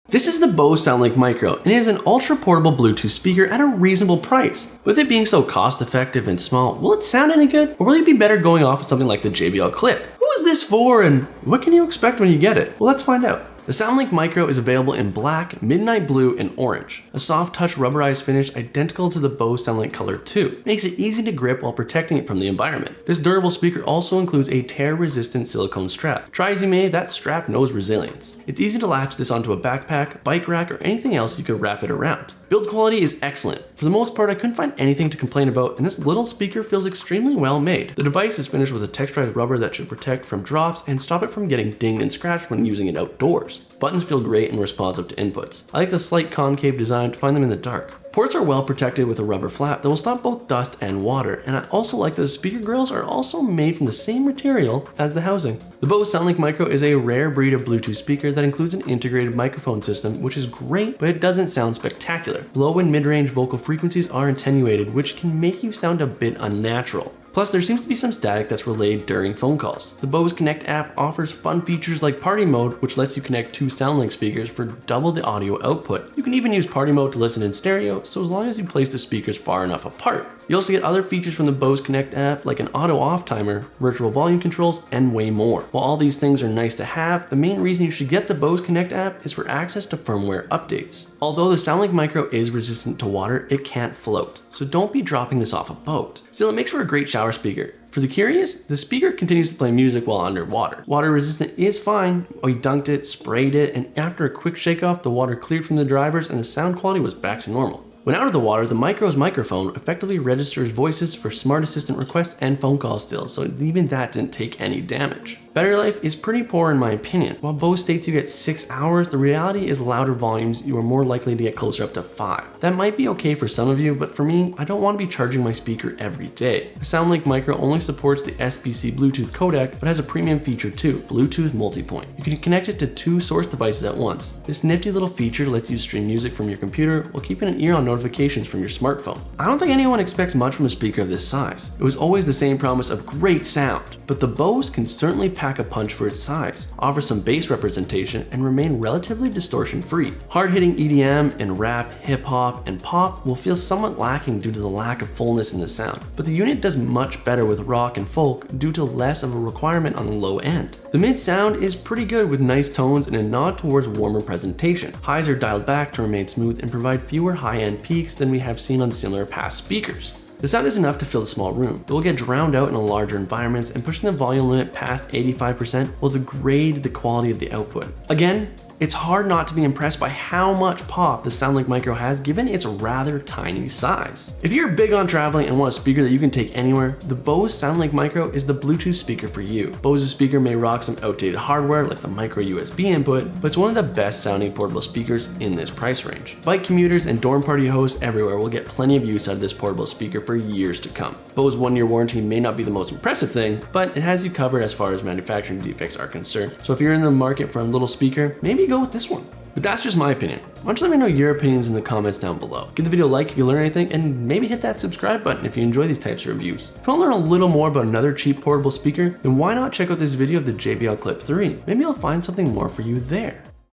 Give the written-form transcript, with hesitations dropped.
This is the Bose Soundlink Micro, and it is an ultra-portable Bluetooth speaker at a reasonable price. With it being so cost-effective and small, will it sound any good, or will it be better going off with something like the JBL Clip? Who is this for, and what can you expect when you get it? Well, let's find out. The Soundlink Micro is available in black, midnight blue, and orange. A soft touch rubberized finish identical to the Bose Soundlink Color 2 makes it easy to grip while protecting it from the environment. This durable speaker also includes a tear-resistant silicone strap. Try as you may, that strap knows resilience. It's easy to latch this onto a backpack, bike rack, or anything else you could wrap it around. Build quality is excellent. For the most part, I couldn't find anything to complain about, and this little speaker feels extremely well made. The device is finished with a texturized rubber that should protect from drops and stop it from getting dinged and scratched when using it outdoors. Buttons feel great and responsive to inputs. I like the slight concave design to find them in the dark. Ports are well protected with a rubber flap that will stop both dust and water, and I also like that the speaker grills are also made from the same material as the housing. The Bose Soundlink Micro is a rare breed of Bluetooth speaker that includes an integrated microphone system, which is great, but it doesn't sound spectacular. Low and mid-range vocal frequencies are attenuated, which can make you sound a bit unnatural. Plus, there seems to be some static that's relayed during phone calls. The Bose Connect app offers fun features like Party Mode, which lets you connect two Soundlink speakers for double the audio output. You can even use Party Mode to listen in stereo, so as long as you place the speakers far enough apart. You also get other features from the Bose Connect app like an auto off timer, virtual volume controls, and way more. While all these things are nice to have, the main reason you should get the Bose Connect app is for access to firmware updates. Although the Soundlink Micro is resistant to water, it can't float, so don't be dropping this off a boat. Still, it makes for a great shower speaker. For the curious, the speaker continues to play music while underwater. Water resistant is fine. We dunked it, sprayed it, and after a quick shake off, the water cleared from the drivers and the sound quality was back to normal. When out of the water, the Micro's microphone effectively registers voices for smart assistant requests and phone calls still, so even that didn't take any damage. Battery life is pretty poor in my opinion. While Bose states you get 6 hours, the reality is louder volumes, you are more likely to get closer up to 5. That might be okay for some of you, but for me, I don't want to be charging my speaker every day. The Soundlink Micro only supports the SBC Bluetooth codec, but has a premium feature too, Bluetooth multipoint. You can connect it to 2 source devices at once. This nifty little feature lets you stream music from your computer while keeping an ear on notifications from your smartphone. I don't think anyone expects much from a speaker of this size. It was always the same promise of great sound, but the Bose can certainly pack a punch for its size, offer some bass representation, and remain relatively distortion-free. Hard-hitting EDM and rap, hip-hop, and pop will feel somewhat lacking due to the lack of fullness in the sound, but the unit does much better with rock and folk due to less of a requirement on the low end. The mid sound is pretty good with nice tones and a nod towards warmer presentation. Highs are dialed back to remain smooth and provide fewer high-end peaks than we have seen on similar past speakers. The sound is enough to fill a small room. It will get drowned out in a larger environments, and pushing the volume limit past 85% will degrade the quality of the output. Again, it's hard not to be impressed by how much pop the Soundlink Micro has given its rather tiny size. If you're big on traveling and want a speaker that you can take anywhere, the Bose Soundlink Micro is the Bluetooth speaker for you. Bose's speaker may rock some outdated hardware like the micro USB input, but it's one of the best sounding portable speakers in this price range. Bike commuters and dorm party hosts everywhere will get plenty of use out of this portable speaker for years to come. Bose 1-year warranty may not be the most impressive thing, but it has you covered as far as manufacturing defects are concerned. So if you're in the market for a little speaker, maybe go with this one. But that's just my opinion. Why don't you let me know your opinions in the comments down below. Give the video a like if you learn anything, and maybe hit that subscribe button if you enjoy these types of reviews. If you want to learn a little more about another cheap portable speaker, then why not check out this video of the JBL Clip 3? Maybe you'll find something more for you there.